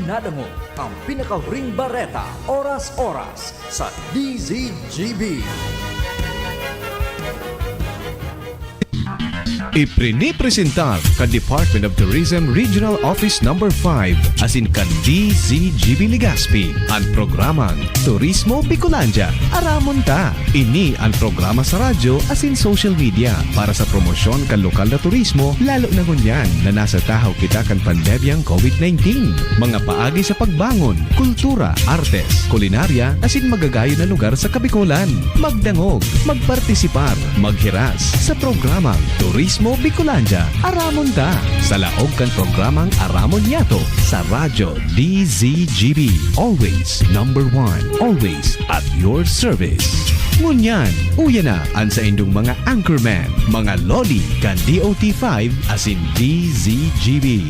nadango ang pinaka-ring bareta oras-oras sa DZGB. Iprinipresentar ka Department of Tourism Regional Office No. 5 asin ka DZGB Legazpi ang programang Turismo Bicolandia. Aramon ta! Ini ang programa sa radyo asin social media para sa promosyon kan lokal na turismo lalo na ngunyan na nasa tahaw kita kan pandemyang COVID-19. Mga paagi sa pagbangon, kultura, artes, kulinarya asin magagayo na lugar sa Kabikulan. Magdangog, magpartisipar, maghiras sa programang Turismo Bicolandia. Aramon ta sa laog kan programang Aramon Yato sa radyo DZGB. Always number 1. Always at your service. Ngunyan, uya na ang sa indong mga anchorman, mga loli kan DOT5 asin DZGB.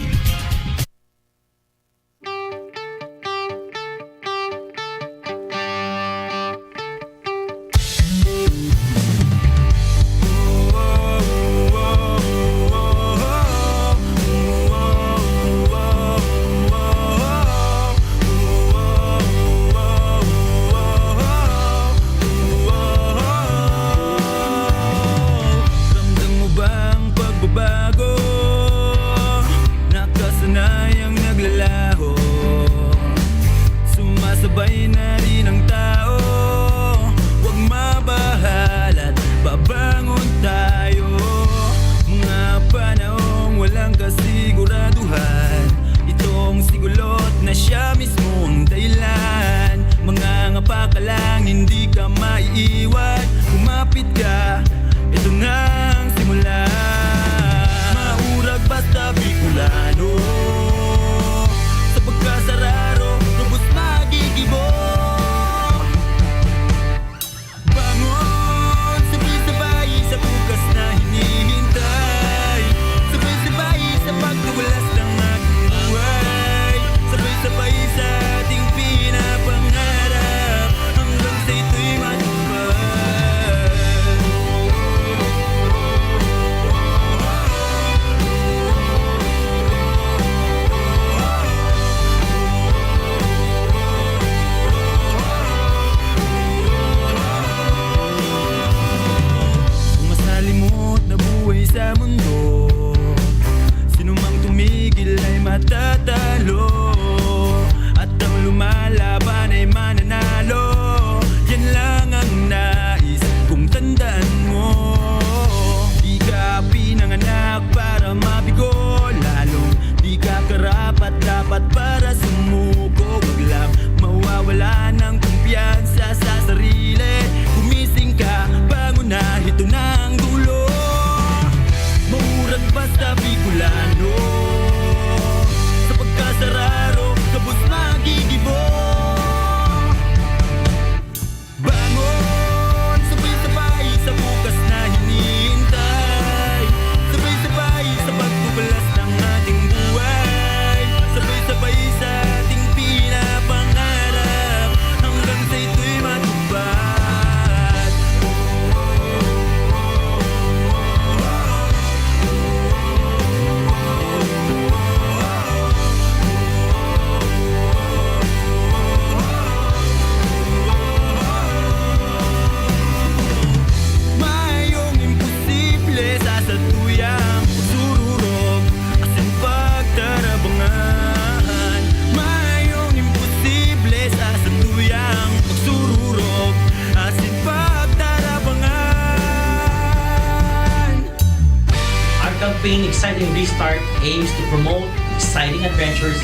Exciting Restart aims to promote exciting adventures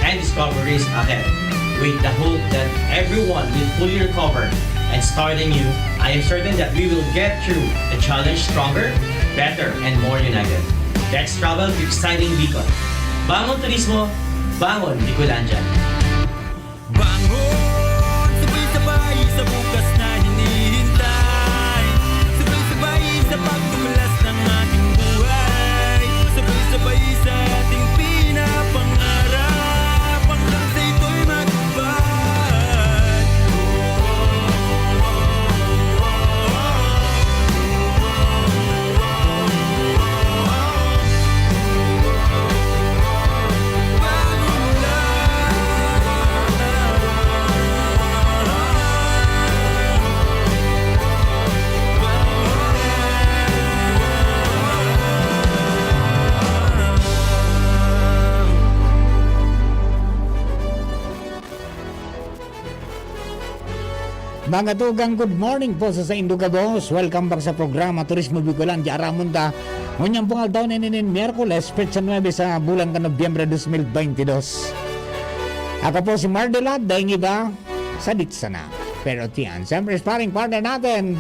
and discoveries ahead. With the hope that everyone will fully recover and start anew, I am certain that we will get through the challenge stronger, better, and more united. Let's travel to exciting Bicol. Bangon Turismo, bangon Bicolandia. Bangon, sabay-sabay sa bukas na hinihintay. Sabay-sabay sa pagtulas ng ating buhay. Sabay-sabay sa ating pinapangarap. Hanggang sa ito'y matupad. Bangon lang. Mga tugang, good morning po sa Indugabos. Welcome back sa programa Turismo Bicolandia Aramonda. Ngunyang pungal taon ninin Miyerkules, Petsa 9 sa bulan ka Nobyembre 2022. Ako po si Mardelad, dahil iba sa Ditsana. Pero tiyan, siyempre sparring partner natin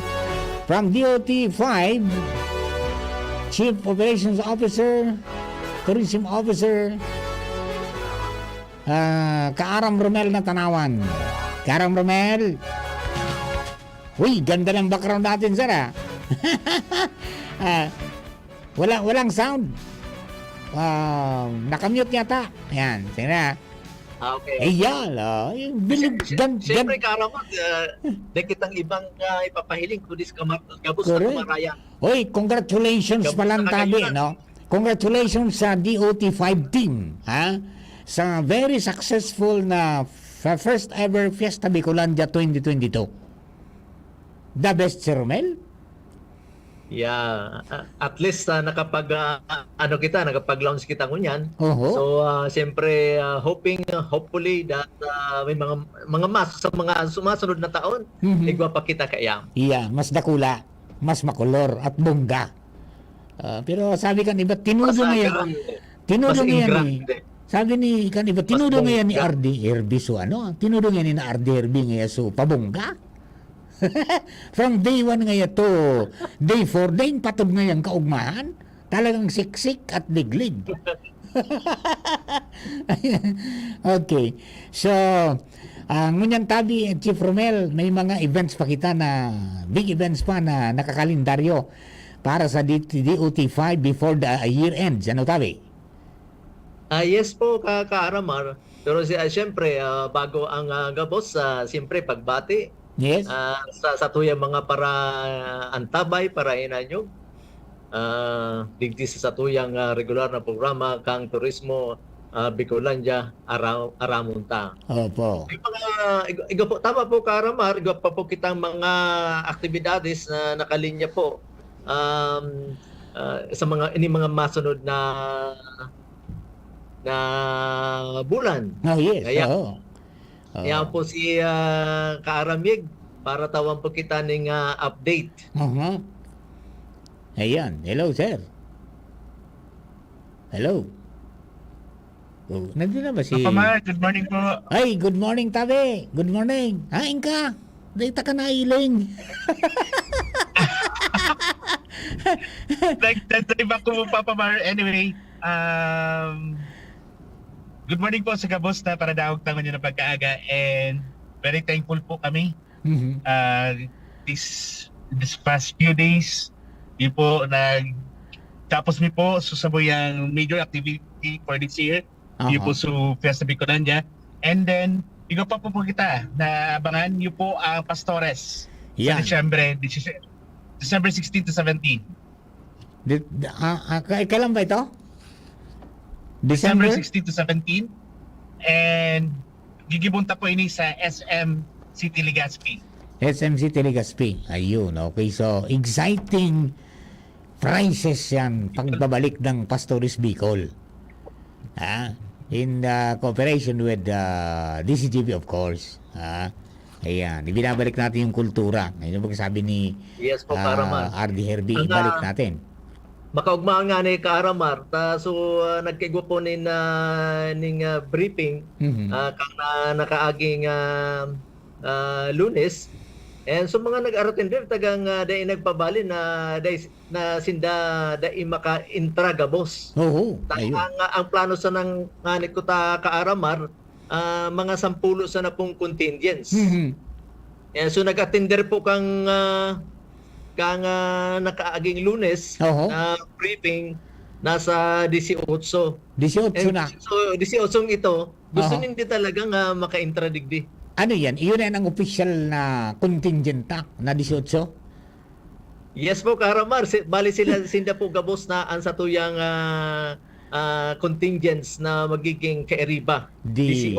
from DOT 5, Chief Operations Officer, Tourism Officer, Kaaram Romel na Tanawan. Kaaram Romel, uy, ganda ng background natin, sir, ah. Walang sound. Nakamute yata. Ayan, tingnan. Okay. Ayan, yung bilib, Siyempre, Karamat, na kitang ibang ipapahiling kudis gabos na Correct. kumaraya. Uy, congratulations Gabos palang na tabi, kagayunan. no? Congratulations sa DOT5 team, ha? Sa very successful na first ever Fiesta Bicolandia 2022. The best, Sir Romel? Yeah, at least nakapag-launch kita ngunyan. Oho. So, siyempre, hopefully that may mga sa mga sumasunod na taon, igwa pa kita kayam. Iya, mas dakula, mas makulor at bongga. Pero sabi kan iba, tinudo ngayon. Tinudo ngayon ni. Sabi ni kan iba, tinudo ngayon ni RD Herbie so ano? Tinudo ngayon ni na RD Herbie ngayon so pabongga. From day 1 ngayon to day 4, day patod ngayon kaugmahan. Talagang siksik at liglig. Okay. So, ngunyan tabi, Chief Romel, may mga events pa kita na, big events pa na nakakalendaryo para sa DOT5 before the year ends. Ano tabi? Yes po, Kaaramar. Pero siyempre, bago ang gabos, siyempre pagbati. Yes? Sa tuyang mga para antabay, para inanyo. Digdi sa tuyang regular na programa kang turismo Bicolandia Aramonta. Opo. Igo po, tama po Karamar, igo pa po kitang mga aktibidades na nakalinya po sa mga masunod na bulan. Oh, yes. Kaya, Oo. yan po si Kaaramig para tawan po kita ng update. Ayan. Hello, sir. Hello. Oh, nandun na ba si... Pamar, good morning po. Ay, good morning, tabi. Good morning. Hain ka. Dita ka na iling. Nag-drive ako po, Pamar. Anyway, good morning po sa Gabos na para dahog tangon nyo na pagkaaga, and very thankful po kami. This past few days, yun po, tapos mi po susabay ang major activity for this year. Yun po sa Fiesta Bicolandia. And then, ikaw pa po kita na abangan yun po ang Pastores sa December 16 to 17. Kailan ba ito? December 16 to 17. And gigibunta po ini sa SM City Legazpi. SM City Legazpi. Ayun, okay. So, exciting prices yan pagbabalik ng Pastores Bicol. In cooperation with DCGB, of course. Ayan, ibinabalik natin yung kultura. Ngayon yung sabi ni Yes po, Karamar. RD Herbie, ibalik natin. Makaugmaan nga ni Kaaramar, nagkaigwa po ning briefing kang nakaaging Lunes. And so mga nag-aratin tagang dahil nagpabali na sinda dahil maka-intra gabos. Ayun. Ang plano sa nang nganit ko ta Kaaramar, mga 10 sa na pong contingents. And so nag-attender po kang nakaaging Lunes na briefing nasa 18. 18 na. So 18 ito, gusto hindi talagang maka-intra digdi. Ano yan? Iyon ang official na contingent na 18? Yes po, Karamar. Bali sinda po gabos na ang satuyang contingents na magiging kaeriba. 18.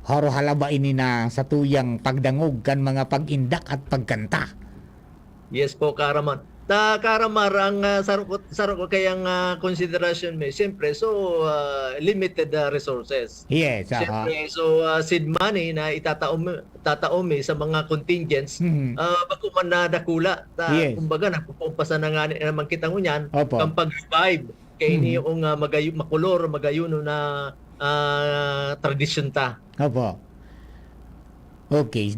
Haro halaba ini na sa tuyang pagdangog kan mga pag-indak at pagkanta. Yes po, Karamar. Karamar ang sarok ko kayang konsiderasyon may siyempre limited resources. Yes, Siyempre, seed money na itataom sa mga contingents, bago man na dakula. Yes. Kumbaga, nagpupumpasan na nga naman kita ngunyan, Opo. kang pag-revive, kay ini yung makulor, magayuno na tradisyon ta. Opo. Okay,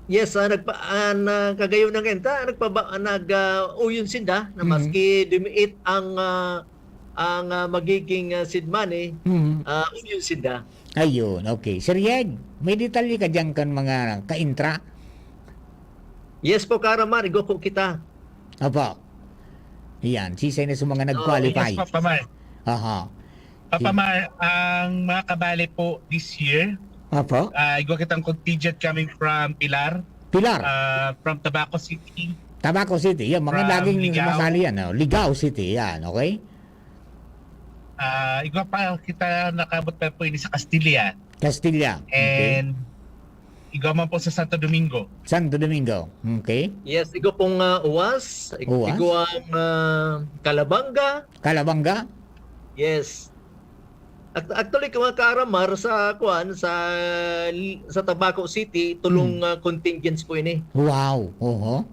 Yes, kagayon ng kenta, uyon sinda na maski dumiit ang magiging seed money, uyon sinda. Ayun, okay. Sir Yeg, may detalye ka dyan kan mga ka-intra? Yes po, Karamar, igo po kita. Opo. Yan, sisay na sa mga nag-qualify. Yes, Papa Mar. Aha. Papa Mar, ang mga kabali po this year, Opo. igwa kitang contingent coming from Pilar, Pilar, from Tabaco City, Tabaco City. Yan, mga From laging Ligao. sumasali yan. Ligao City, yan, okay? igwa pa kita nakabot pa po ini sa Castilla, Castilla. Okay. and igwa man po sa Santo Domingo. Santo Domingo. Okay. Yes, igo pong uwas, Uwas? igo ang Kalabanga. Calabanga. Yes. Actually, mga Karamar, sa Tabaco City, tulong contingents po ini. Wow. Oho.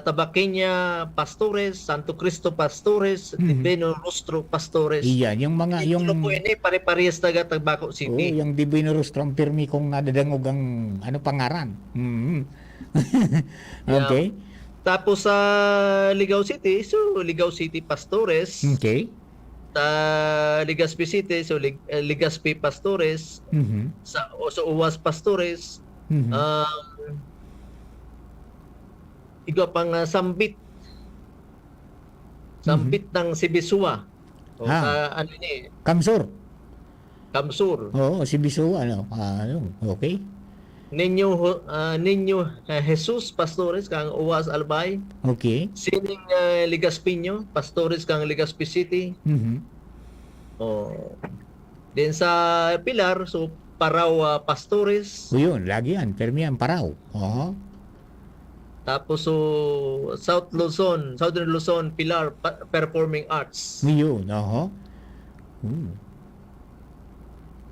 Tabaqueña Pastores, Santo Cristo Pastores, Divino Rostro Pastores. Iyan, yung mga, yung... Tulong po ini, pare-parehas taga Tabaco Oh, City. yung Divino Rostrum Pirmi kung nadadangog ang pangaran. Okay. Tapos sa Ligao City, Ligao City Pastores. Okay. Legazpi City, Legazpi Pastores. Sa Uwas Pastores. Igo pang Sambit ng Sibisua. Ano ni? Kamsur. Kamsur. Oo, si Biso, okay. Ninyo Jesus Pastores kang Uwas Albay. Okay. Sining Legazpiño Pastores kang Legazpi City. Then sa Pilar, Parao Pastores. O yun, lagi yan. Permi yan, Parao. Oo. Tapos Southern Luzon, Pilar Performing Arts. Yun, oo.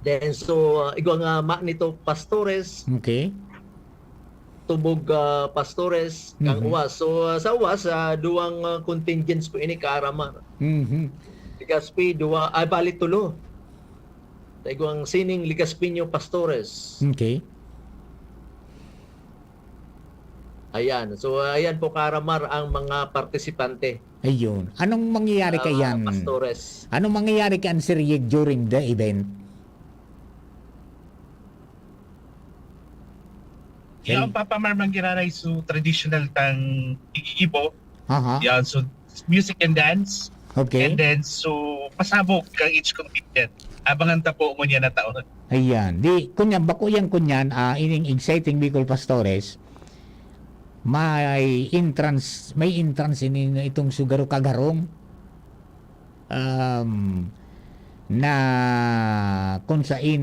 Then igo nga Magnito Pastores, Okay. Tubog Pastores, kang Uwas. Sa Uwas, duwang contingents po ini Karamar. Legazpi, bali tulo. Igo ang Sining Legazpiño Pastores. Okay. Ayan. Ayan po Karamar ang mga partisipante. Ayun. Anong mangyayari kayan? Pastores. Anong mangyayari kayan, Sir Yeg, during the event? Yan ang Papa Mar manggiraray so traditional tang igigibo. Aha. Yan, so music and dance. Okay. And then so pasabog kang each contingent. Abangan ta po mo niya na taon. Ayan. Di, kunyan, bako yan kunyan, ining exciting Bicol Pastores, may entrance ini itong Sugaro Kagarong, na kung sain,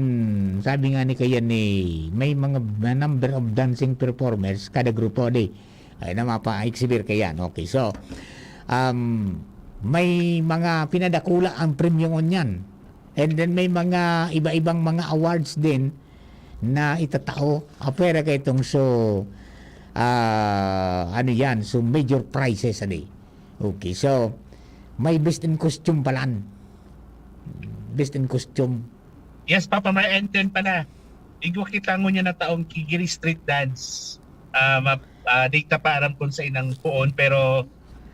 sabi nga ni kaya may mga number of dancing performers kada grupo di ay na mapa-exhibit kayan. Okay, so may mga pinadakula ang premyon niyan, and then may mga iba-ibang mga awards din na itatao apera kay itong ano yan, so major prizes ani. Okay, so may best in costume palan. Best in costume. Yes, Papa Mar, and then pala, igwa kita ngo niya na taong Kigiri Street Dance. Data pa aram kung sa inang puon, pero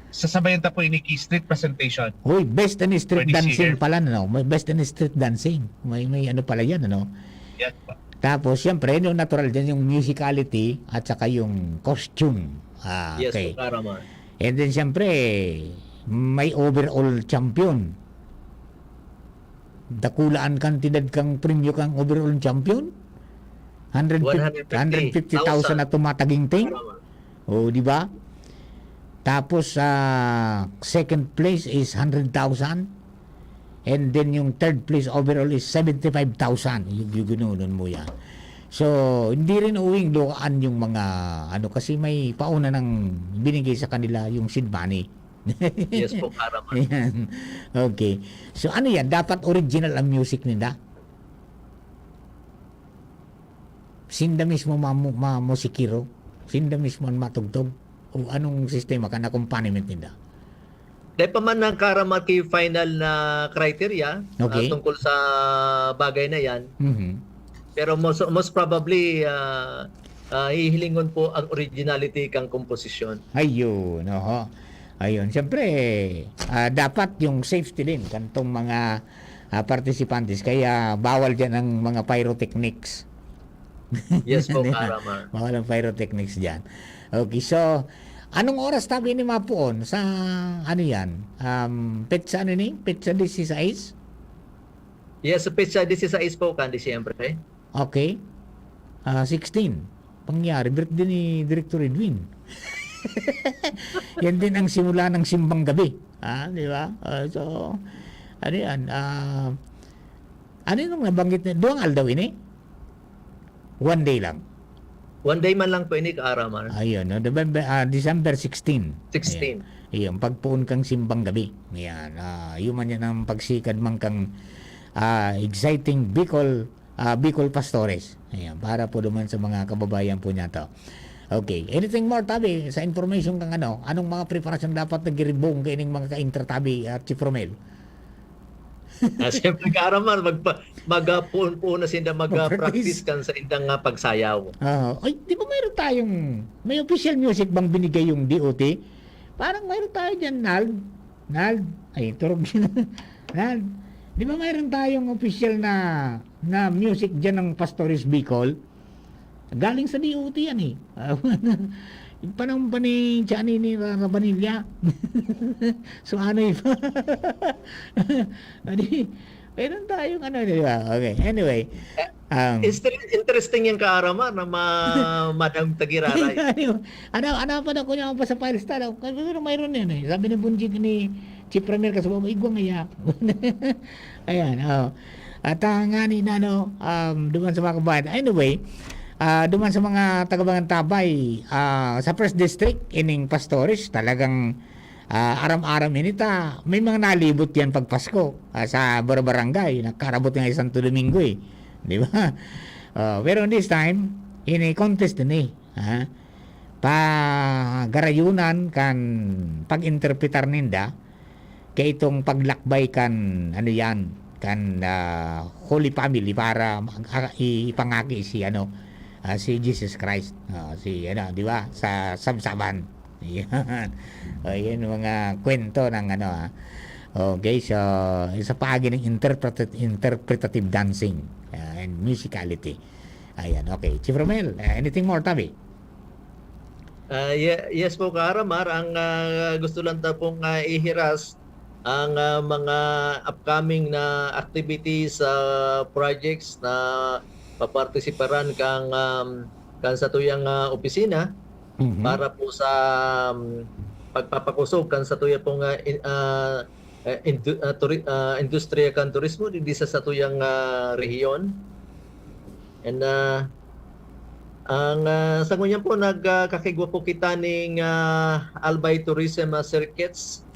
sasabayan ta po ini street presentation. Hoy, best in street For this dancing year. pala, no? May best in street dancing. May ano pala yan, ano? Yes, po. Tapos, siyempre, yung natural din yung musicality at saka yung costume. Yes Okay. po Karamar. And then, siyempre, may overall champion. Dakulaan kantidad kang premyo kang overall champion? 150,000 na tumataginting. Karamar. O, di ba? Tapos, second place is 100,000. And then, yung third place overall is 75,000. Yung ginunon mo yan. So, hindi rin uwing doon yung mga ano kasi may pauna ng binigay sa kanila yung seed money. Yes po, Karamar. Ayan. Okay. So, ano yan? Dapat original ang music nila? Sinda mismo mamusikiro? Sinda mismo ang matugtog? O anong sistema ka na accompaniment nila? Dahil pa man ng Karamar kay final na criteria Okay. tungkol sa bagay na yan. Mhm. Pero most probably, hihilingon po ang originality kang komposisyon. Ayun, oho. Ayun, siyempre, dapat yung safety din kantong mga participantes. Kaya bawal dyan ang mga pyrotechnics. Yes po, Karamar. Bawal ang pyrotechnics dyan. Okay, so, anong oras tabi ni Mapuon sa, ano yan? Petsa, ano ni? Petsa 16? Yes, sa pizza 16 po, kandi siyempre. Okay. 16. Pangyari, birthday ni Director Edwin. Yan din ang simula ng simbang gabi. Di ba? So, ano yan? Ano yung nabanggit na? Duang aldaw ini? One day lang. One day man lang po ini, Karamar. Ayun, no? December 16. 16. Ayun, pagpuon kang simbang gabi. Ayan, yun man yan ang pagsikad man kang exciting Bicol Pastores. Ayan, para po naman sa mga kababayan po niya to. Okay, anything more tabi sa information kang anong mga preparasyon dapat nagiribong kaining mga ka-intertabi at Chief Romel? Siyempre, Karamar, magpuon po na sinda mag-practice kan sa indang pagsayaw. Ay, di ba mayroon tayong may official music bang binigay yung DOT? Parang mayroon tayo diyan, Nald. Ay, turog siya. Nald. Di ba mayroon tayong official na music diyan ng Pastores Bicol? Galing sa DOT yan eh. Yung panahon pa ni Chani ni Rabanilla. So ano yun? Meron tayong di ba? Okay, anyway. Interesting yung Karamar na Madam Tagiraray. Ano pa na ko niya pa sa files tala. Pero mayroon yan eh. Sabi ni Bunjik ni Chief Premier kasama, igwang ngaya. Ayan, At nga ni duman sa mga kabayan. Anyway, duman sa mga tagabangan tabay, sa First District, ining Pastores, talagang aram-aram inita. May mga nalibot yan pag Pasko sa barangay. Nakarabot nga Santo Domingo eh. Di ba? Pero this time, ini contest din eh. Pagarayunan kan pag-interpretar ninda kay itong paglakbay kan Holy Family para ipangaki si si Jesus Christ, di ba, sa sabsaban. Yan. Yan mga kwento ng okay, so isa pagi ng interpretative dancing and musicality. Ayan, okay. Chief Romel, anything more, tabi? Yes po, Karamar. Ang gusto lang ta pong ihiras ang mga upcoming na activities, projects na papartisiparan kang sa tuyang opisina para po sa pagpapakusog kan sa tuyang pong industriya kan turismo di sa tuyang rehiyon. And ang sa ngunyan po nagkakigwa po kita ning Albay Tourism Circuits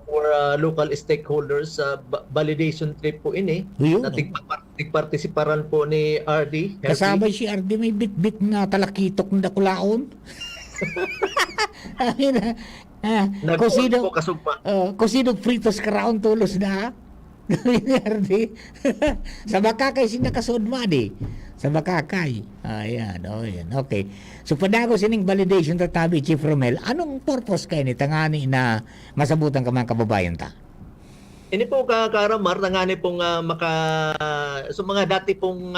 for local stakeholders. Validation trip po ini na tigpartisiparan po ni RD. Kasabay si RD may bit-bit na talakitok na dakulaon. Nagpuon po kasugma. Kusidog fritos karaon tulos na. RD. Sa Bakakay sinakasod madi. Sa Bakakay. Ayan, yan. Okay. So padago sining validation tatabi, Chief Romel, anong purpose kayo ni tangani na masabutan ka mga kababayan ta? Ini po Karamar, tangani pong mga dati pong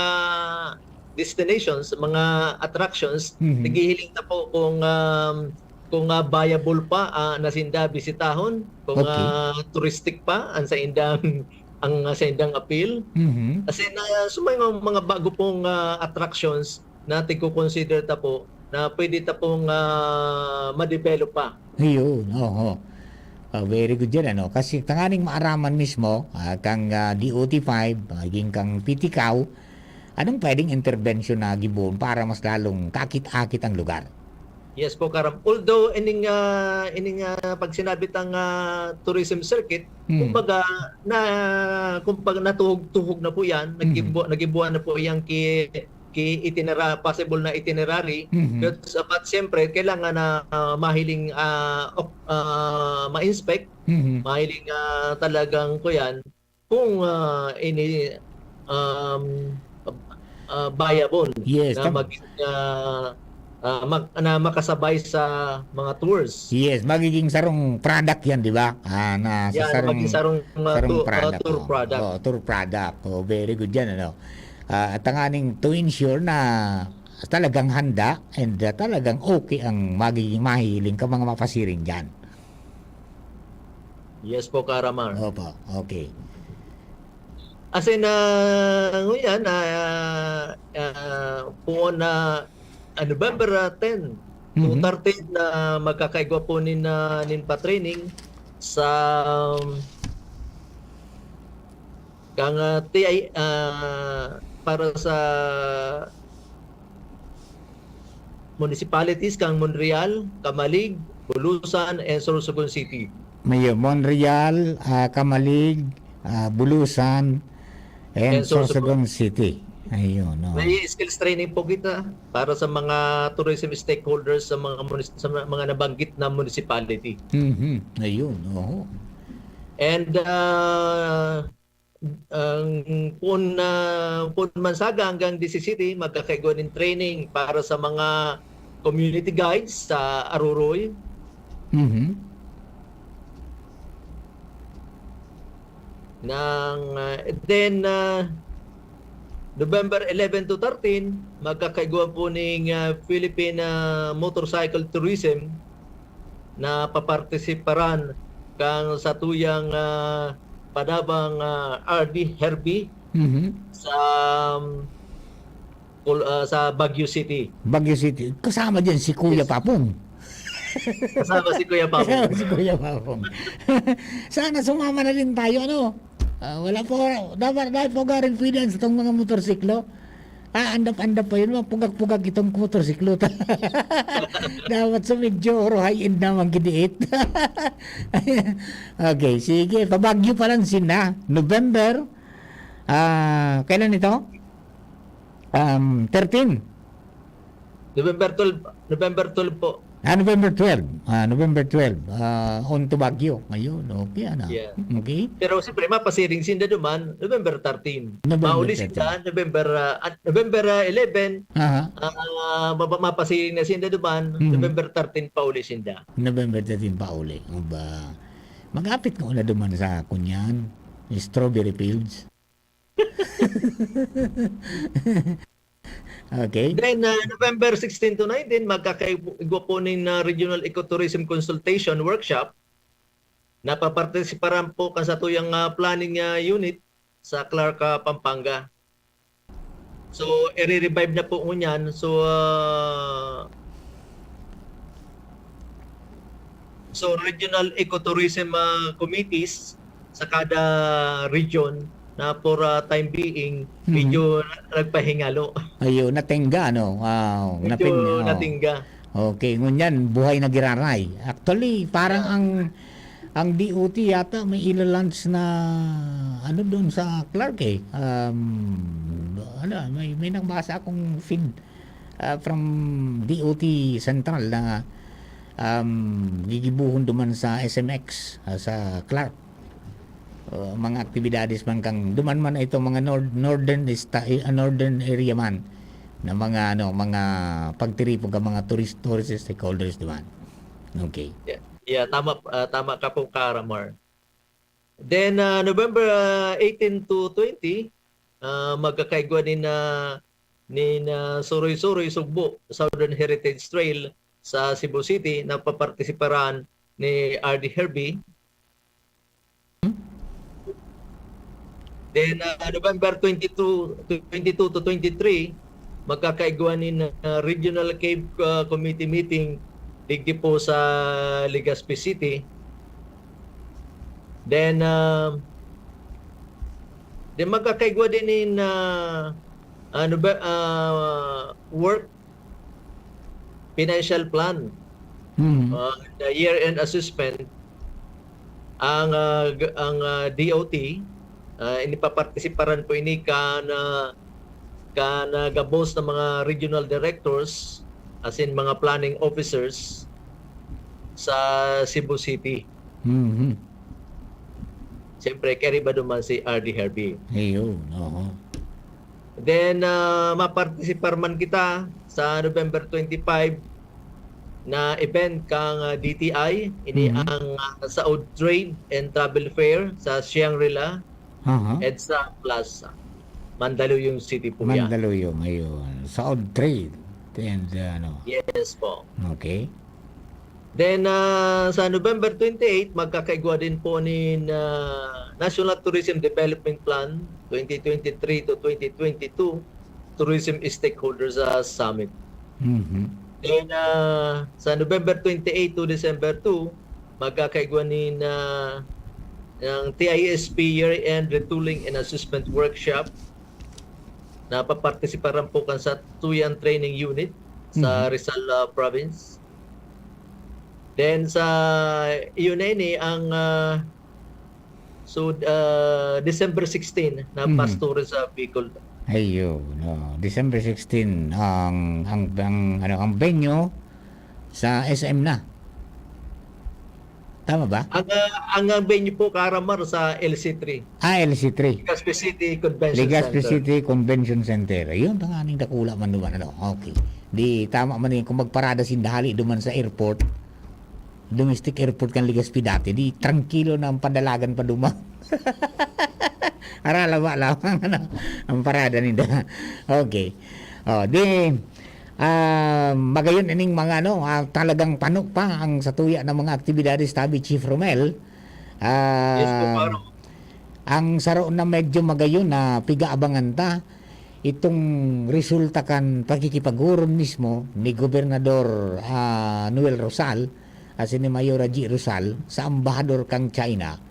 destinations, mga attractions, naghihiling na po kung viable pa na sinda bisitahon, kung touristic pa ang sa indang appeal. Kasi sumay mga bago pong attractions na tig-consider ta po na pwede ta pong ma-develop pa. Ayun, very good yan, kasi tanganing maaraman mismo kang DOT5, maging kang PTCAW, Anong pwedeng intervention na gibuon para mas lalong kakit-akit ang lugar? Yes po karam. Although pag sinabi tang tourism circuit, kumbaga natuhog na po 'yan, nagibuan na po 'yang possible na itinerary. But siyempre kailangan na mahiling ma-inspect, mahiling talagang ko 'yan kung viable Yes, na na makasabay sa mga tours. Yes, magiging sarong product yan, di ba? Na sa Maging sarong product. tour product. Tour product. Very good yan, ano? At ang aning to ensure na talagang handa and talagang okay ang magiging mahiling ka mga mapasiring dyan. Yes po, Karamar. Opo, okay. As in, ngayon, po na November 10 to 13 na magkakaigwa po nin pa-training sa kang TI para sa municipalities kang Monreal, Camalig, Bulusan, and Sorsogon City. May Monreal, Camalig, Bulusan, and Sorsogon City. Ayun, no. May skills training po kita para sa mga tourism stakeholders sa mga nabanggit na municipality. Ayun, oo. And Pun Mansaga hanggang DC City magkakaigwa ng training para sa mga community guides sa Aruroy. Then November 11 to 13, magkakaigwa po ng Philippine Motorcycle Tourism na papartisiparan kang sa tuyang padabang RD Herbie sa Baguio City. Baguio City. Kasama dyan si Kuya Papong. Kasama si Kuya Papong. Kasama si Kuya Papong. Sana sumama na rin tayo, ano? Wala po, dapat po garing finance itong mga motorsiklo. Andap-andap pa yun, pugag-pugag itong motorsiklo. Dapat sa medyo high-end naman gidiit. Okay, sige, pabagyo pa lang sina. November, kailan ito? 13. November 12 po. November 12. November 12. On to Baguio. Ayun, okay, ano? Yeah. Okay. Pero siyempre, mapasiring sinda duman, November 13. November Mauli 13. sinda, November 11, mapasiring na sinda duman, November 13 pa uli sinda. November 13 pa uli. Ba, magapit ko na duman sa kunyan. Strawberry Fields. Okay. Then, November 16 to 19, magkakaigwa po ng Regional Ecotourism Consultation Workshop na papartisiparan po sa tuyang planning unit sa Clark, Pampanga. So, i-revive na po ngunyan. So, regional ecotourism committees sa kada region na for time being medyo nagpahingalo. Ayun, natingga, no? Wow. Medyo natingga. Okay, ngunyan, buhay na giraray. Actually, parang ang DOT yata may ilalunch na ano doon sa Clark eh. May nabasa akong feed from DOT Central na gigibuhon duman sa SMX sa Clark. Mga aktibidades man kang duman man ito mga northern area man na mga mga pagtiripon ka mga tourist stakeholders duman. Okay. Yeah, tama ka po, Karamar. Then November 18 to 20, magkakaigwa ni Suroy-Suroy Sugbo Southern Heritage Trail sa Cebu City na papartisiparan ni RD Herbie. Then November 22 to 23, magkakaigwa ni Regional Cave Committee meeting digdi po sa Legazpi City. Then magkakaigwa din work financial plan, Mhm. the year-end assessment, ang DOT, inipapartisiparan po ini ka gabos ng mga regional directors, as in mga planning officers sa Cebu City. Mhm. Siyempre, carry ba duman si RD Herbie. Ayun, oo. Then, mapartisipar man kita sa November 25 na event kang DTI, ini Mhm. ang Saud Trade and Travel Fair sa Shangri-La, Aha. EDSA Plaza, Mandaluyong City po yan. Mandaluyong, ayun. Saud Trade. And ano, Yes po. okay. Then, sa November 28, magkakaigwa din po ni National Tourism Development Plan 2023 to 2022 Tourism Stakeholders Summit. Mhm. Then, sa November 28 to December 2, magkakaigwa ni ng TISP Year-End Retooling and Assessment Workshop na papartisiparan po kan sa Tuyan Training Unit sa Rizal Province. Then sa UNENI ang December 16 na Pastore sa Bicol. Ayun, no. December 16 ang venue sa SM na. Tama ba? Ang venue po Karamar sa LC3, LC3. Legazpi City Convention Legazpi Center. City Convention Center. Ayun, tanganing dakula man duman ano. Okay. Di tama man din kung magparada sindali duman sa airport. Domestic airport kan Legazpi dati. Di tranquilo na ang padalagan pa duman. Arala ba lang ano, ang parada nila. Okay. Di magayon ining mga talagang panuk pa ang satuya ng mga aktibidades tabi Chief Romel. Yes po, Paro. Ang saro na medyo magayon na pigaabangan ta itong resulta kan pagkikipag-uron mismo ni Gobernador Noel Rosal as ni Mayor G. Rosal sa ambahador kang China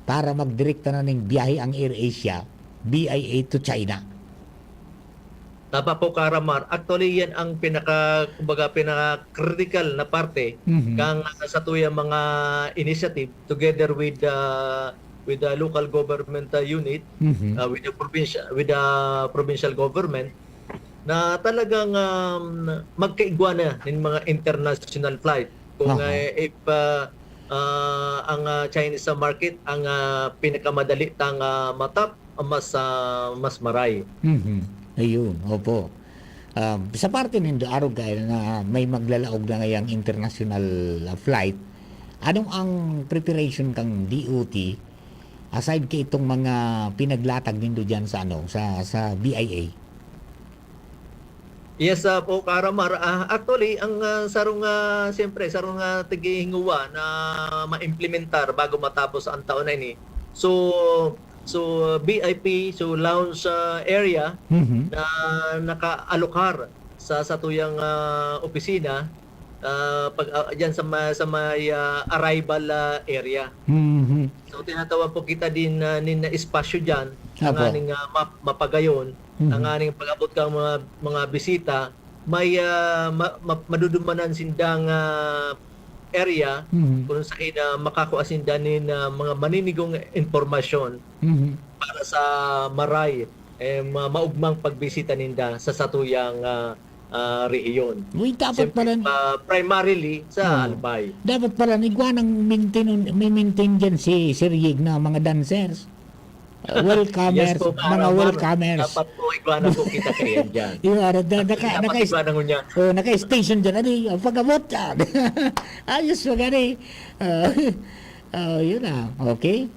para magdirekta na ng biyahe ang AirAsia BIA to China. Tapa po Karamar. Actually yan ang pinaka-critical na parte kang sa tuyang mga initiative together with the local government unit, with the provincial government, na talagang magkaigwa na ng mga international flight. Kung if ang Chinese market ang pinakamadali tang matap, mas maray. Ayun, opo. Sa parte nindo araw gaya na may maglalaog na ngayang international flight, anong ang preparation kang DOT aside kay itong mga pinaglatag nindo diyan sa sa BIA? Yes po Karamar. Actually ang siyempre sarong tigihinguwa na maimplementar bago matapos ang taon na ini. So BIP, so lounge area na nakaalokar sa satuyang opisina diyan sa may arrival area. So tinatawag po kita din nin espasyo diyan ang Apo. aning mapagayon, ang aning pag-abot kang mga bisita, may madudumanan sindang area kung saan makakuha sindanin mga maninigong informasyon para sa maray maugmang pagbisita ninda sa satuyang rehiyon. Uy, dapat Siyempre, pala primarily sa Albay. dapat pala igwanang maintain dyan si Sir Yig na mga dancers. Welcomers, po, mga Karamar. welcomers. Dapat po igwana po kita kayan dyan. Yung Dapat igwana ko niya. naka-station dyan. Pagkabot dyan. Ayos mo gani. Yun na. Okay.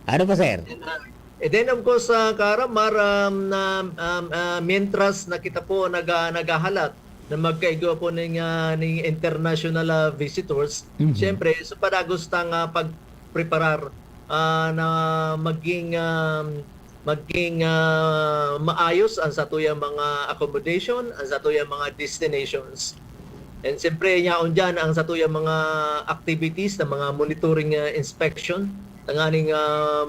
Ano pa, sir? And then of course, Karamar, mientras na kita po naghahalat na magkaigwa po ng international visitors, siyempre, so padagustang pagpreparar na maging maayos ang satuyang mga accommodation, ang satuyang mga destinations. And siyempre, yaon dyan ang satuyang mga activities na mga monitoring inspection, tanganing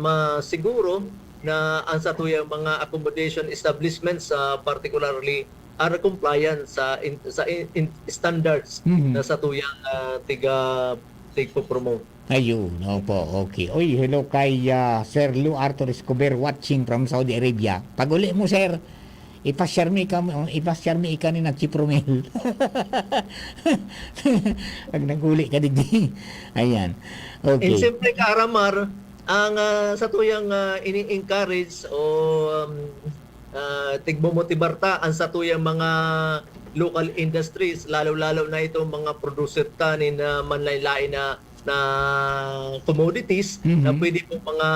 masiguro na ang satuyang mga accommodation establishments particularly are compliant sa standards Mhm. na satuyang tigpo-promote. Ayun, opo, okay. Oy, hello kay Sir Lou Arthur Escobar watching from Saudi Arabia. Pag uli mo, sir, ipasyar mi ka ni na Chipromel. Pag naguli ka din. Ayan. In Okay. simple karamar, ang satuyang ini-encourage o tigmomotibarta ang satuyang mga local industries, lalo-lalo na itong mga producer tanin na manlaylain na commodities na Mhm. pwede po mga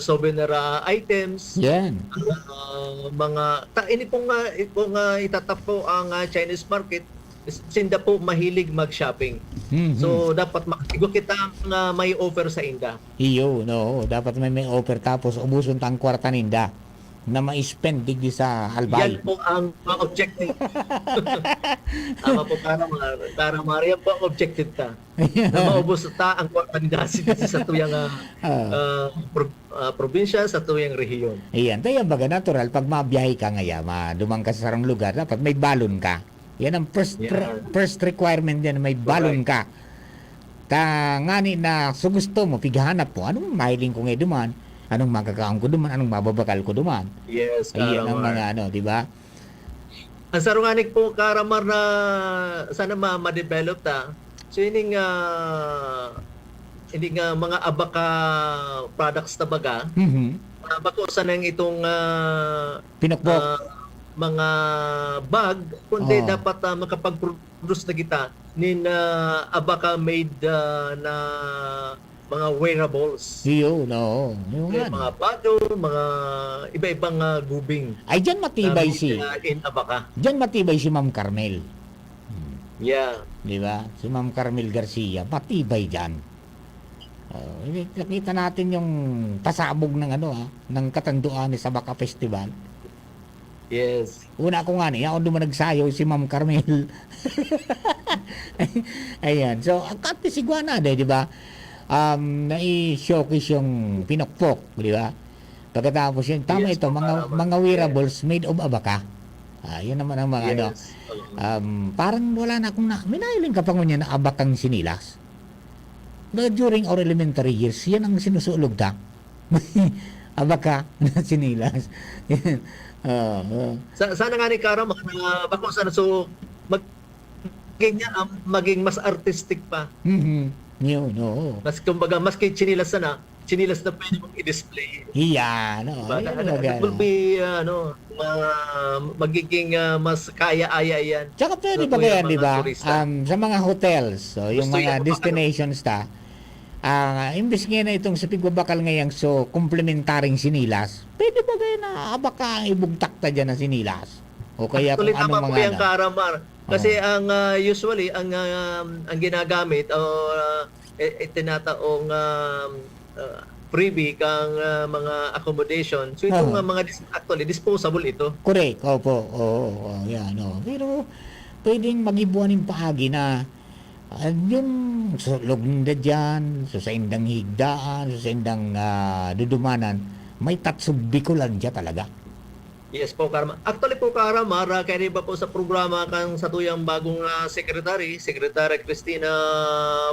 souvenir items, Yan. ini pong itatap po ang Chinese market, sinda po mahilig mag-shopping. Mhm. So dapat makatigo kita ang may offer sa inda. Iyo, no, dapat may offer tapos ubuson tang kwarta ninda na ma-spend digdi sa albay. Yan po ang objective. Tama po, para Maria po ang objective ta. Na maubos ta ang kwarta ninda sa tuyang probinsya, sa tuyang rehiyon. Ayan, tayo baga natural, pag mabiyahe ka ngaya, dumang ka sa sarang lugar, dapat may balon ka. Yan ang first requirement yan, may balon ka. Ngani na so gusto mo, pighanap po, anong mahiling ko ngayon duman, anong magkakaon ko duman, anong mababakal ko duman. Yes, Ayan ang Karamar. mga di ba? Ang sarunganik po, Karamar, na sana ma-develop ta. So, hindi nga mga abaka products na baga. Mhm. Bako sana itong Pinakbok. mga bag, kundi Oo. dapat makapag-produce na kita nin abaka made na mga wearables. Iyo, no. Yung Yung ano. mga bago, mga iba-ibang gubing. Ay, dyan matibay na si, in abaka. dyan matibay si Ma'am Carmel. Yeah. Di ba? Si Ma'am Carmel Garcia, matibay dyan. Nakita natin yung pasabog ng ng Katanduan sa Baka Festival. Yes. Una ko nga niya, ako naman nagsayaw si Ma'am Carmel. Ayan. So, ang kante si Guanade, di ba? Nai-showcase yung pinokpok, di ba? Pagkatapos yun, tama Yes, ito, mga wearables made of abaka. Yun naman ang mga Yes. parang wala na akong minahiling ka pa niya na abakang sinilas. But during our elementary years, yan ang sinusulog ta. Abaka na sinilas. Yan. Sana nga ni Kara, bako sana maging mas artistic pa. Yun, no. Mas kumbaga, mas kay chinilas na pwede mong i-display. Iyan, no. It will be, magiging mas kaya-aya yan. Tsaka pwede Sa ba kaya, mga di ba? turista. Sa mga hotels, so, yung Gusto mga yan, destinations imbes nga na itong sa pigbabakal ngayang so komplementaring sinilas, pwede ba kaya na abaka ang ibugtak ta dyan na sinilas? O kaya kung Actually, tama anong po mga yung Karamar. Kasi ang usually, ang ginagamit o itinataong freebie kang mga accommodation. So itong mga actually disposable ito. Correct, opo, oo, yan, no. Pero pwedeng magibuanin paagi na yung sulog nila dyan, so sa indang higdaan, so sa indang dudumanan, may tatsubikulan dyan talaga. Yes po, Karamar. Actually po, Karamar, kaya ba po sa programa kang sa tuyang bagong Secretary Cristina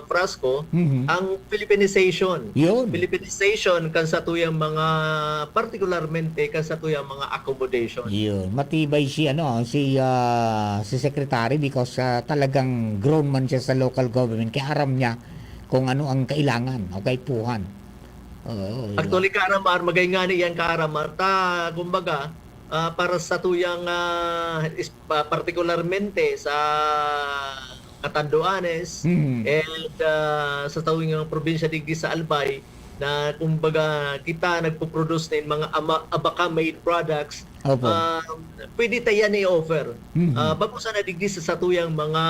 Frasco, Mhm. ang Philippinization. Yun. Philippinization kan sa tuyang mga, particularmente kan sa tuyang mga accommodation. Yun, matibay si si secretary because talagang grown man siya sa local government kaya aram niya kung ano ang kailangan o kaipuhan. Oo, diba? Actually, Karamar, magayngani yan, Karamar. Kumbaga, para sa tuyang particularmente sa Catanduanes Mhm. and sa tuyang probinsya digdi sa Albay, na kumbaga kita nagpo-produce ng mga abaka made products, Opo. pwede tayo i-offer. Mhm. Bago sana digdi sa tuyang mga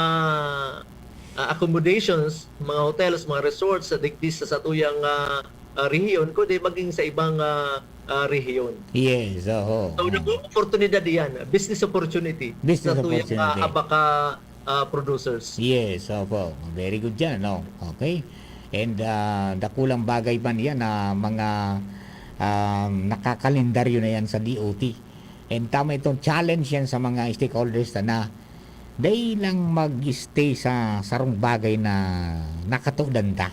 accommodations, mga hotels, mga resorts sa digdi sa tuyang rehiyon, kundi maging sa ibang rehiyon. Yes, oo. So, oportunidad yan, business opportunity Business sa tuyang opportunity. abaka producers. Yes, opo. Very good dyan, no? Okay. And dakulang bagay man yan na mga nakakalendaryo na yan sa DOT. And tama itong challenge yan sa mga stakeholders na dahil lang mag-stay sa sarong bagay na nakatudan ta.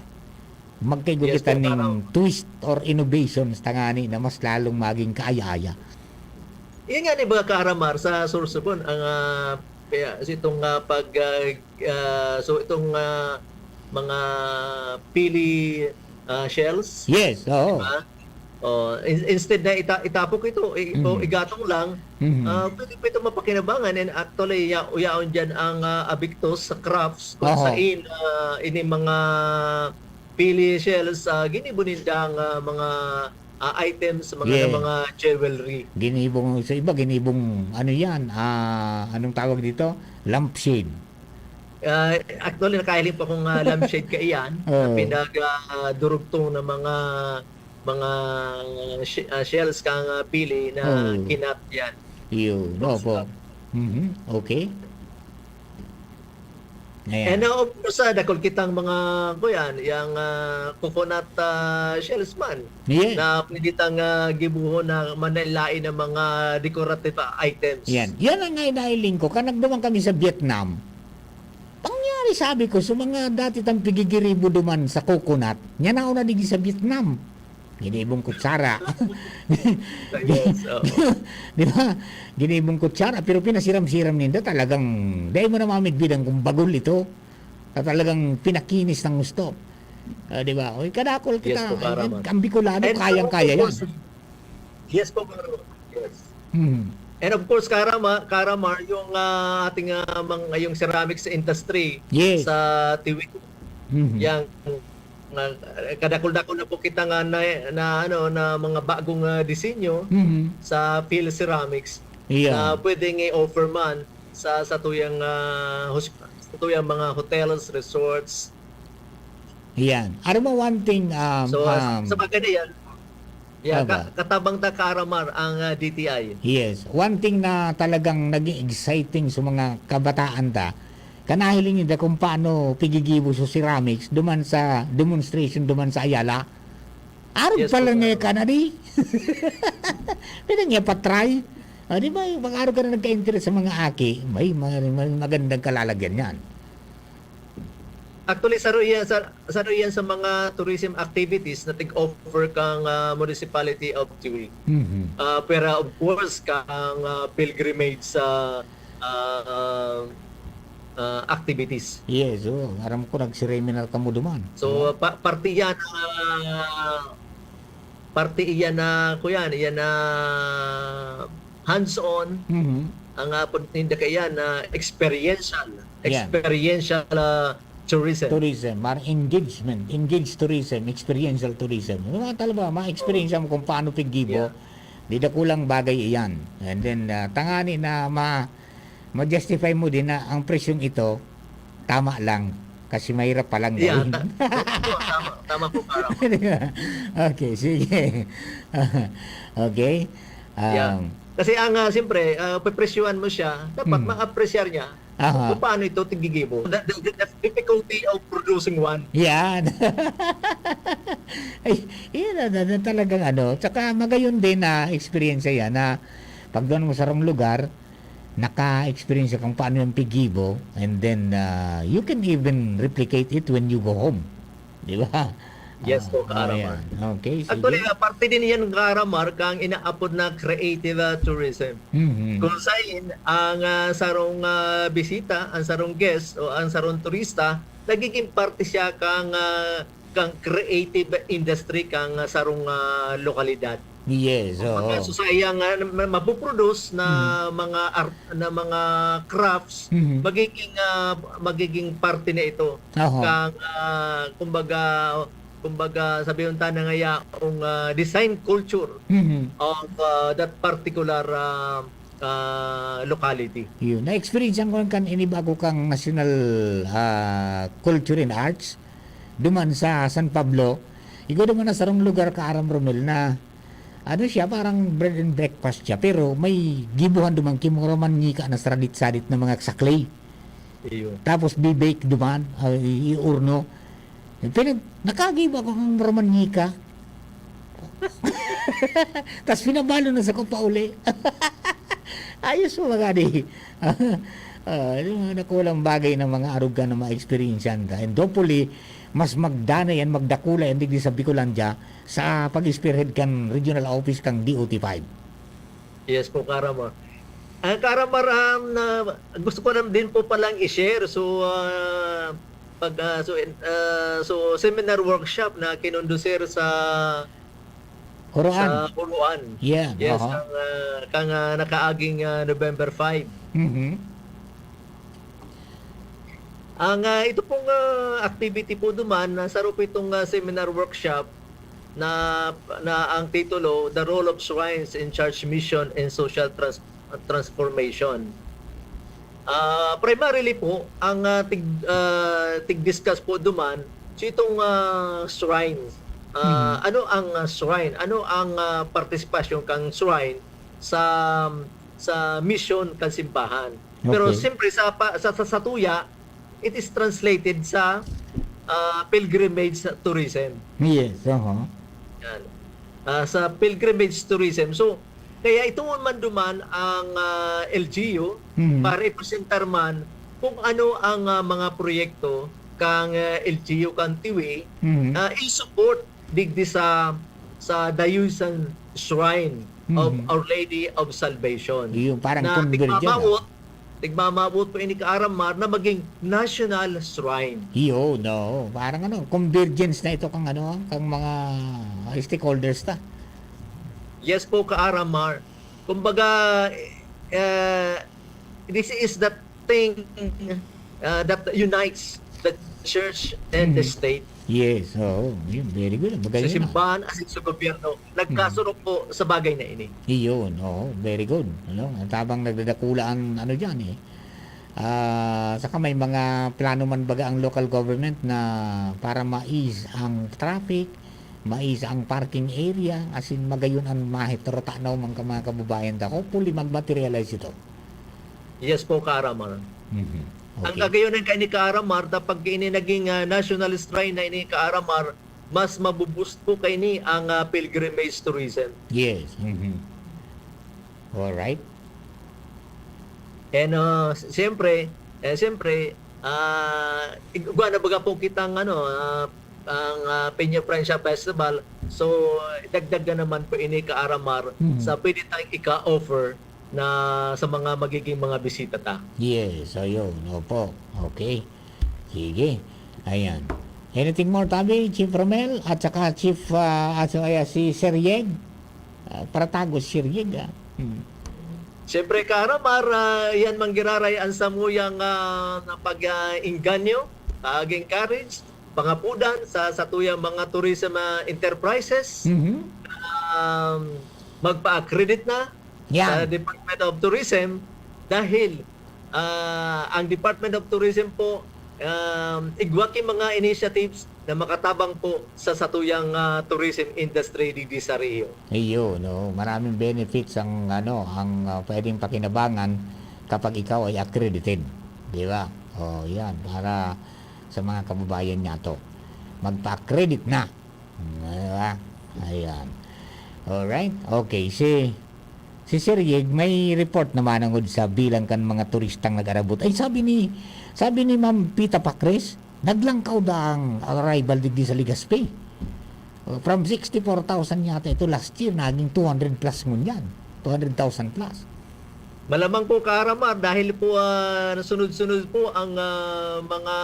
Magkaigugitan Yes, po, ng twist or innovations tangani na mas lalong maging kaaya-aya. Yan nga ni mga Karamar sa Sorsogon ang itong itong mga pili shells. Yes, oo. Diba? Instead na itapok ito, igatong lang, pwede pa ito mapakinabangan, and actually yaon dyan ang abiktos sa crafts kung Oo. saan ini mga pili shells ginibunin ang mga items, Yeah. mga jewelry. Ginibong sa iba, ginibong ano yan, anong tawag dito? Lampshade. Actually, nakahiling pa kung lampshade ka iyan, Oo. pinag-durugtong na mga shells kang pili na Oo. kinat yan. Yun, opo. Okay. And Ayan. of course, dakol kitang mga kuyan, yung coconut shells man, Yes. na pwede tang gibuho na manalain ng mga decorative items. Yan. Yan ang nga inailing ko. Kanagduman kami sa Vietnam. Pangyari sabi ko, sa mga dati tang pigigiribo duman sa coconut, yan ako na digi sa Vietnam. Ginibong kutsara. Yes, oo. Di ba? Ginibong kutsara. Pero pinasiram-siram ninda talagang, dahil mo na mamidbidan kung bagol ito. Talagang pinakinis ng gusto. Di ba? Oy, kadakol Yes kita. po, Karaman. Ang Bicolano, And kayang-kaya of yan. course, yes po, Karaman. Yes. Hmm. And of course, Karamar, yung ating yung ceramics industry Yes. sa Tiwi, Mhm. yang kadakol-dakol na po kita nga na mga bagong disenyo Mhm. sa Phil Ceramics Yeah. na pwedeng i-offer man sa tuyang mga hotels, resorts. Yan. Ano mo one thing, So sa bagay na yan, Aba. katabang ta Karamar ang DTI. yes. One thing na talagang naging exciting sa mga kabataan ta, kanahiling nila kung paano pigigibo sa ceramics duman sa demonstration duman sa Ayala. Arog Yes, pala po, niya ka na di. Pwede niya pa-try. Di ba, mag-arog ka na nagka-interest sa mga aki, may magandang kalalagyan yan. Actually, saro yan sa mga tourism activities na take-offer kang municipality of Tiwi. Mhm. Pero of course, kang pilgrimage sa activities. Yes, aram ko nag-seminar ka mo duman. So, parte iyan na kuyan, iyan na hands-on, Mhm. ang hindi kaya na experiential Yan. tourism. Tourism, engaged tourism, experiential tourism. Mga talaga, ma-experience mo kung paano pigibo. Di na kulang bagay iyan. And then, tangani na ma-justify mo din na ang presyong ito, tama lang. Kasi mahirap palang Yeah, gawin. tama po, Karam. Okay, sige. Okay. Yeah. Kasi siyempre, pepresyuhan mo siya, dapat ma-appreciate niya Aha. kung paano ito tigigibo. The difficulty of producing one. Yan. Ay, yun na talagang Tsaka magayon din na experience yan na pag doon mo sa rong lugar, naka-experience kung paano yung pigibo, and then you can even replicate it when you go home. Di ba? Yes po, Karamar. Okay, sige. Actually, parte din yan, Karamar, kang inaapod na creative tourism. Mhm. Kung saan ang sarong bisita, ang sarong guest o ang sarong turista, nagiging parte siya kang creative industry kang sarong lokalidad. Yes, oo. So sayang mapuproduce na mga art, na mga crafts, Mhm. magiging parte na ito Oho. kang kumbaga sabihin ta na ngayaong design culture Mhm. of that particular locality. Yun. Na-experience ko kan inibago kang National Culture and Arts duman sa San Pablo. Ikaw duman na sarong lugar ka Aram Romel na siya, parang bread and breakfast siya. Pero may gibuhan duman kimuraman ngika na sadit-sadit na mga saklay. Ayun. Tapos bibake duman, iurno. Pero nakagiba ko ng roman ngika. Tapos pinabalo na sa kupa uli. Ayos mo mga di. Yung mga nakulang bagay ng mga aruga na ma-experiencean ka. And hopefully, mas magdana yan, magdakula yan digdi sa Bicolandia sa pag-spearhead kan regional office kang DOT5. Yes po, Karamar. Ang Karamar, gusto ko naman din po palang i-share. So, so seminar workshop na kinondusir sa Quran. Quran. Yeah. Yes, uh-huh. kang nakaaging November 5. Mhm. Ang ito pong activity po duman, nasa po itong seminar workshop na ang titulo, The Role of Shrines in Church Mission and Social Transformation. Primarily po, ang tig-discuss po duman, so itong shrines. Ano ang shrine? Ano ang partisipasyon kang shrine sa mission kang simbahan? Pero Okay. siyempre sa tuya, it is translated sa pilgrimage tourism. Yes. Uh-huh. Yan. Sa pilgrimage tourism. So, kaya ito man duman ang LGU para ipresentar man kung ano ang mga proyekto kang LGU kang Tiwi i-support digdi sa Dayusan Shrine of Our Lady of Salvation. Yung parang na convergent. tigmamabot po ini Kaaramar na maging national shrine. Iyo, no. Parang convergence na ito kang kang mga stakeholders ta. Yes po, Kaaramar. Kumbaga, this is the thing that unites the church and the state. Yes, yun, very good. Sa Magaling na. simbahan at sa gobyerno. Nagkasurok po sa bagay na ini. Iyon, very good. At habang nagdadakula ang dyan saka may mga plano man baga ang local government na para mais ang traffic, mais ang parking area, as in magayon ang mahitrotanaw mga kababayan ta. Hopefully mag-materialize ito. Yes po, Kaaramar. Ang Okay. kagayonan kay ni Kaaramar, pag ini naging national shrine na ini Kaaramar, mas mabuboost po kay ni ang pilgrimage tourism. Yes. All right. And siyempre, igwa na baga po kitang ang Peña Francia Festival. So, dagdag naman po ini Kaaramar sa pwede tayong ika-offer na sa mga magiging mga bisita ta. Yes, ayun. Opo. Okay. Sige. Ayan. Anything more, Tabi? Chief Romel? At saka Chief, si Sir Yeg? Paratagos, Sir Yeg. Siyempre, Kaaramar, yan manggirarayaan sa muyang na pag-inganyo, pag-encourage, pangapudan sa tuyang mga tourism enterprises, magpa-accredit na sa Department of Tourism dahil ang Department of Tourism po igwaki mga initiatives na makatabang po sa satuyang tourism industry dito sa Rio. Ayun, maraming benefits ang pwedeng pakinabangan kapag ikaw ay accredited. Di ba? Yan, para sa mga kababayan niya to. Magpa-accredit na. Di ba? Ayan. Alright. Okay, si Sir Yeg, may report naman ang sa bilang kan mga turistang nag-arabot. Ay, sabi ni Ma'am Pita Pacres, naglangkaw da ang arrival digdi sa Legazpi. From 64,000 yata ito last year, naging 200 plus ngunyan. 200,000 plus. Malamang po, Kaaramar, dahil po sunod-sunod po ang mga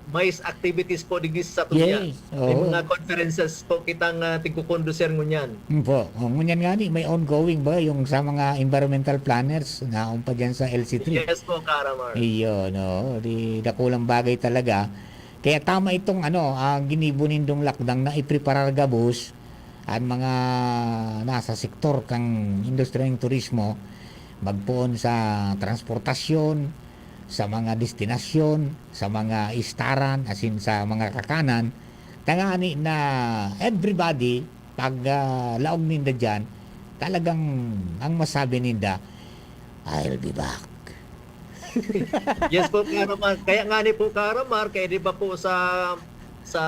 MICE activities po digdi sa tuya. Yes, May oo. mga conferences po kitang tigkukonduser ngunyan. Po, ngunyan nga ni, may ongoing ba yung sa mga environmental planners na umpa dyan sa LC3? Yes po, Kaaramar. Iyon, di dakulang bagay talaga. Kaya tama itong ginibunindong lakdang na ipreparar gabos at mga nasa sektor kang industriya ng turismo magpuon sa transportasyon, sa mga destinasyon, sa mga istaran, as in sa mga kakanan, tangani na everybody, pag laog ninda dyan, talagang ang masabi ninda, I'll be back. Yes po, Kaaramar. Kaya nga ni po, Kaaramar, kaya di ba po sa sa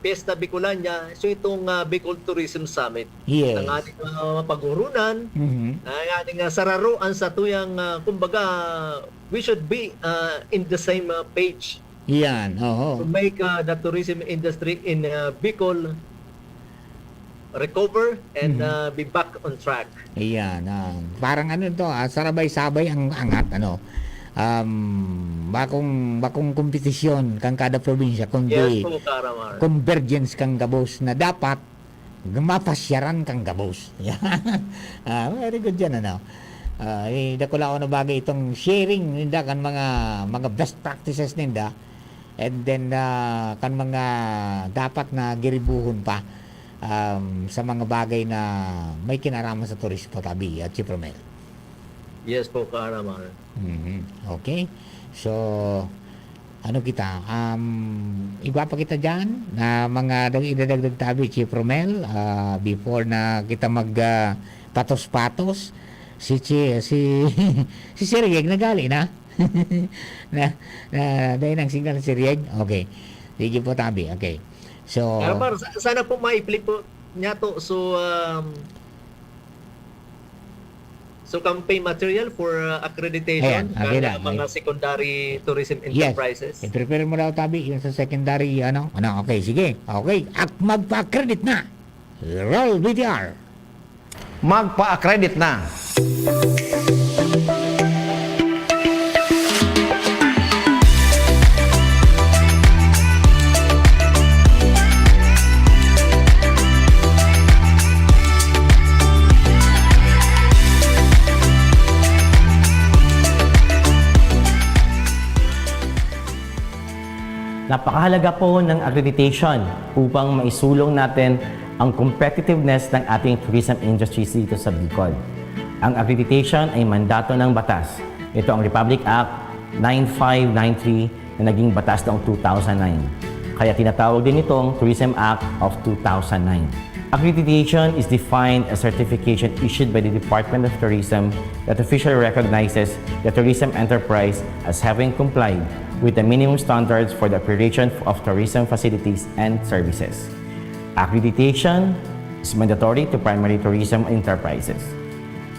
Fiesta Bicolania, so itong Bicol Tourism Summit. Yes. Ang ating paghurunan, Mhm. ang ating sararuan sa tuyang, kumbaga, we should be in the same page Yan, to oo. make the tourism industry in Bicol recover and be back on track. Ayan, parang ano to, sarabay-sabay ang angat, ano. Bakong kompetisyon kang kada probinsya, Yes kundi po, Karamar. convergence kang gabos na dapat mapasyaran kang gabos. Yan. Very good yan, ano. Dakula ko na bagay itong sharing ninda kan mga best practices ninda, and then kan mga dapat na giribuhon pa sa mga bagay na may kinaraman sa turismo, tabi at Chipromel. Yes po, Karamar. Okay. So, ano kita? Iba pa kita dyan na mga idadagdag tabi, Chief Romel, before na kita patos-patos. Si Sir Rieg nagali na. Dahil ng signal si Rieg. Okay. Sige po tabi. Okay. So, Karamar, sana po maipli po niya to. So campaign material for accreditation Ayan, okay ng na. mga secondary tourism yes. enterprises. I-prepare mo daw tabi yung sa secondary, okay, sige. Okay. Magpa-accredit na. Roll VTR. Magpa-accredit na. Napakahalaga po ng accreditation upang maisulong natin ang competitiveness ng ating tourism industry dito sa Bicol. Ang accreditation ay mandato ng batas. Ito ang Republic Act 9593 na naging batas noong 2009. Kaya tinatawag din itong Tourism Act of 2009. Accreditation is defined as certification issued by the Department of Tourism that officially recognizes the tourism enterprise as having complied with the minimum standards for the operation of tourism facilities and services. Accreditation is mandatory to primary tourism enterprises.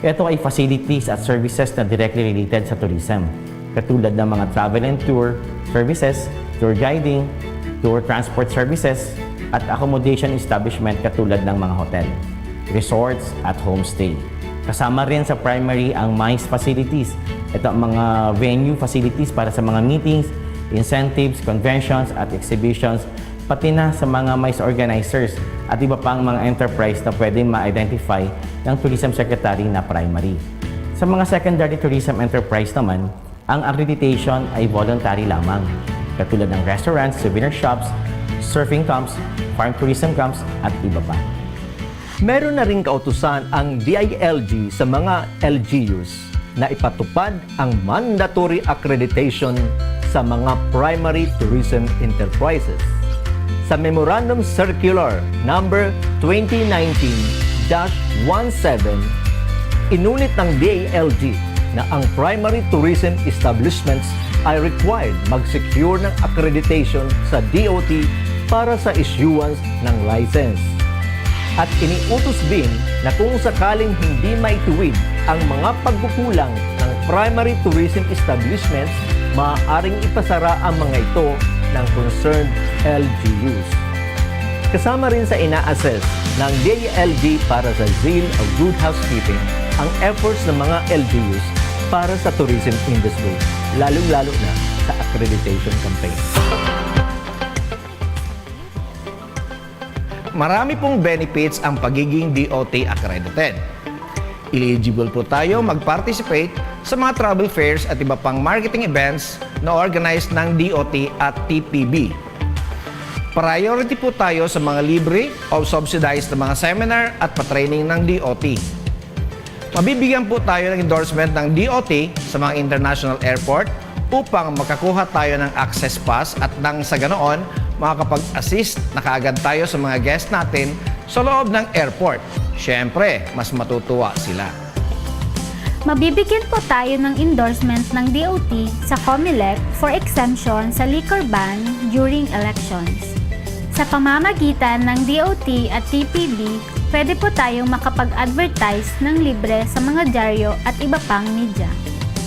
Ito ay facilities at services na directly related sa tourism, katulad ng mga travel and tour services, tour guiding, tour transport services, at accommodation establishment katulad ng mga hotel, resorts at homestay. Kasama rin sa primary ang MICE facilities. Ito ang mga venue facilities para sa mga meetings, incentives, conventions at exhibitions, pati na sa mga MICE organizers at iba pang mga enterprise na pwede ma-identify ng Tourism Secretary na primary. Sa mga secondary tourism enterprise naman, ang accreditation ay voluntary lamang, katulad ng restaurants, souvenir shops, surfing camps, farm tourism camps at iba pa. Meron na ring kautusan ang DILG sa mga LGUs na ipatupad ang mandatory accreditation sa mga primary tourism enterprises. Sa Memorandum Circular number 2019-17, inulit ng DILG na ang primary tourism establishments ay required mag-secure ng accreditation sa DOT para sa issuance ng license. At iniutos din na kung sakaling hindi maituwid ang mga pagkukulang ng primary tourism establishments, maaaring ipasara ang mga ito ng concerned LGUs. Kasama rin sa ina-assess ng DILG para sa zeal of good housekeeping ang efforts ng mga LGUs para sa tourism industry, lalong-lalo na sa accreditation campaign. Marami pong benefits ang pagiging DOT accredited. Eligible po tayo mag-participate sa mga travel fairs at iba pang marketing events na organized ng DOT at TPB. Priority po tayo sa mga libre o subsidized na mga seminar at patraining ng DOT. Mabibigyan po tayo ng endorsement ng DOT sa mga international airport upang makakuha tayo ng access pass at nang sa ganoon, makakapag-assist na kaagad tayo sa mga guests natin sa loob ng airport. Siyempre, mas matutuwa sila. Mabibigyan po tayo ng endorsement ng DOT sa COMELEC for exemption sa liquor ban during elections. Sa pamamagitan ng DOT at TPB, pwede po tayong makapag-advertise ng libre sa mga dyaryo at iba pang media.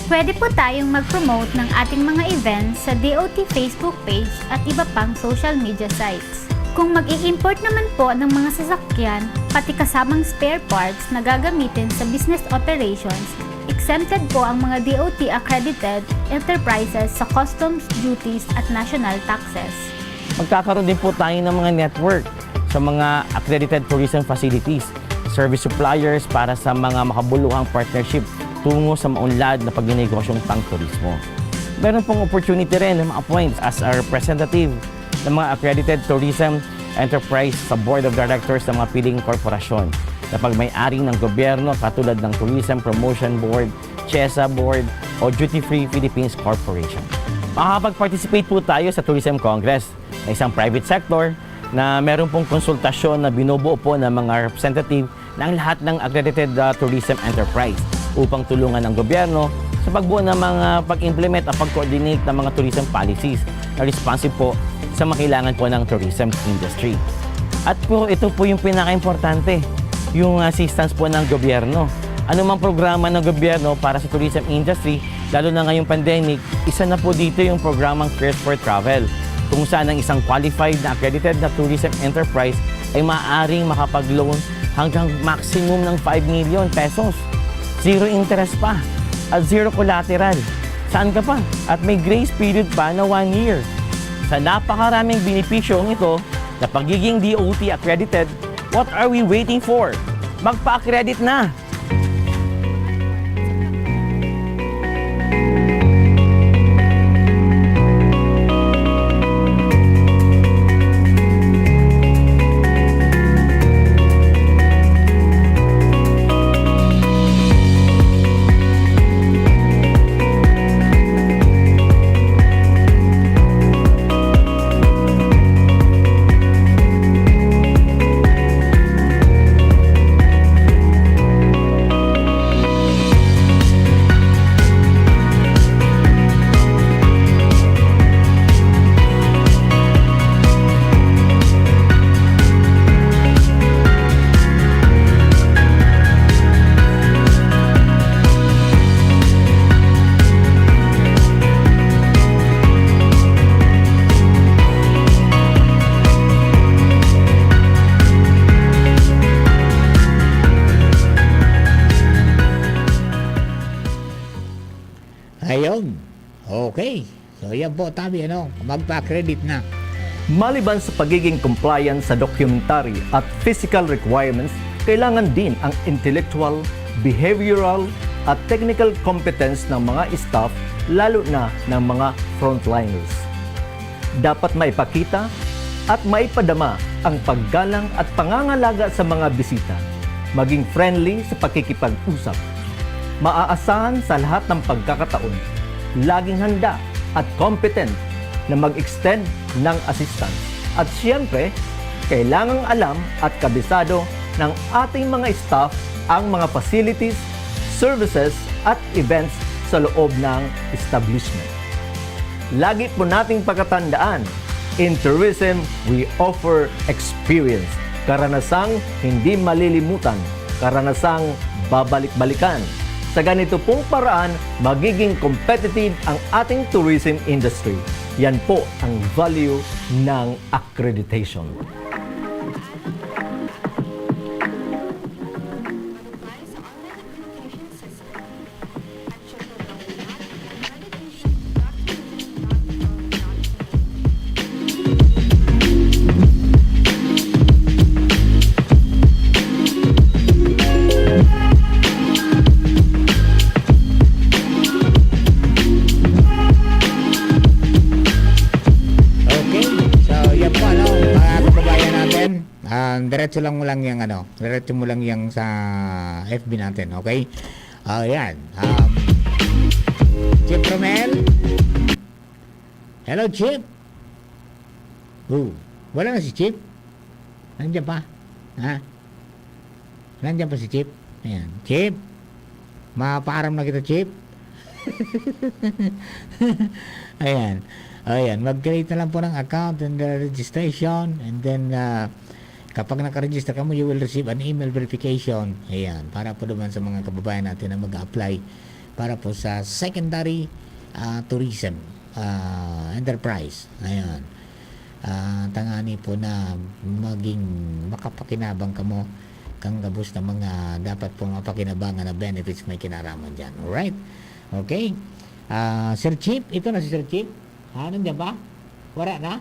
Pwede po tayong mag-promote ng ating mga events sa DOT Facebook page at iba pang social media sites. Kung mag-i-import naman po ng mga sasakyan, pati kasamang spare parts na gagamitin sa business operations, exempted po ang mga DOT-accredited enterprises sa customs duties at national taxes. Magkakaroon din po tayo ng mga network sa mga accredited tourism facilities, service suppliers para sa mga makabuluhang partnership tungo sa maunlad na pagnegosyong pang-turismo. Meron pong opportunity rin na ma-appoint as a representative ng mga accredited tourism enterprise sa board of directors ng mga piling korporasyon na pagmay-ari ng gobyerno katulad ng Tourism Promotion Board, CHESA Board o Duty Free Philippines Corporation. Makakapag-participate po tayo sa Tourism Congress na isang private sector na meron pong konsultasyon na binubuo po ng mga representative ng lahat ng accredited tourism enterprise upang tulungan ng gobyerno sa pagbuo ng mga pag-implement at pag-coordinate ng mga tourism policies na responsive po sa makailangan po ng tourism industry. At po ito po yung pinaka-importante, yung assistance po ng gobyerno. Ano mang programa ng gobyerno para sa tourism industry, lalo na ngayong pandemic, isa na po dito yung programang Cares for Travel, kung saan ang isang qualified na accredited na tourism enterprise ay maaaring makapag-loan hanggang maximum ng 5 million pesos. Zero interest pa at zero collateral. Saan ka pa? At may grace period pa na 1 year. Sa napakaraming benepisyong ito na pagiging DOT accredited, what are we waiting for? Magpa-accredit na! Ayun. Okay. So yan po tabi, magpa-credit na. Maliban sa pagiging compliant sa documentary at physical requirements, kailangan din ang intellectual, behavioral at technical competence ng mga staff, lalo na ng mga frontliners. Dapat maipakita at maipadama ang paggalang at pangangalaga sa mga bisita, maging friendly sa pakikipag-usap. Maaasahan sa lahat ng pagkakataon, laging handa at competent na mag-extend ng assistance. At siyempre, kailangang alam at kabisado ng ating mga staff ang mga facilities, services at events sa loob ng establishment. Lagi po nating pagkatandaan, in tourism, we offer experience, karanasang hindi malilimutan, karanasang babalik-balikan. Sa ganito pong paraan, magiging competitive ang ating tourism industry. Yan po ang value ng accreditation. Diretso mo lang yang sa FB natin, okay? Ayan. Chip Romel. Hello, Chip. Wala na si Chip. Nandiyan pa. Ha? Nandiyan pa si Chip. Ayan. Chip. Mapaaram na kita, Chip. Ayan. Ayan, mag-create na lang po ng account and registration, and then kapag nakaregister ka mo, you will receive an email verification. Ayan, para po naman sa mga kababayan natin na mag-apply para po sa secondary tourism enterprise. Ayan. Tangani po na maging makapakinabang ka mo kang gabos na mga dapat pong mapakinabangan na benefits may kinaraman dyan. Alright? Okay? Sir Chip, ito na si Sir Chip. Nandiyan ba? Wala na?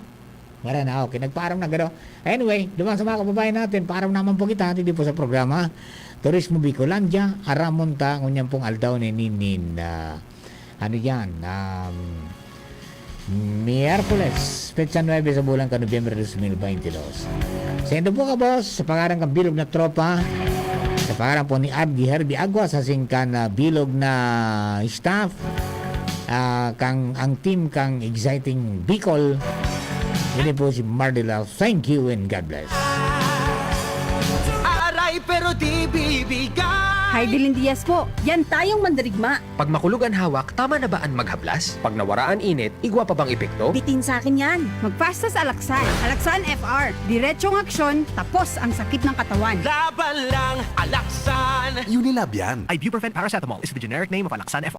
Wala na, okay. Nagpaaram na gano'n. Anyway, dumang sa mga kababayan natin, paaram naman po kita, hindi po sa programa. Turismo Bicolandia, Aramonta, ngunyan pong aldaw ni Ninin. Ano yan? Miyerkules, petsa 9 sa bulan ka Nobyembre 2022. Sa ito po ka, boss, sa pangarang kang bilog na tropa, sa pangarang po ni Abdi Herbie Agua, sa singkan na bilog na staff, kang ang team kang exciting Bicol. Ini po si Mardila. Thank you and God bless. Aray pero di bibigay. Heidelin Diaz po, yan tayong mandirigma. Pag makulog ang hawak, tama na ba ang maghablas? Pag nawaraan init, igwa pa bang epekto? Bitin sa akin yan. Magpastas Alaksan. Alaksan FR. Diretsong aksyon, tapos ang sakit ng katawan. Laban lang, alaksan. Unilab yan. Ibuprofen paracetamol is the generic name of Alaksan FR.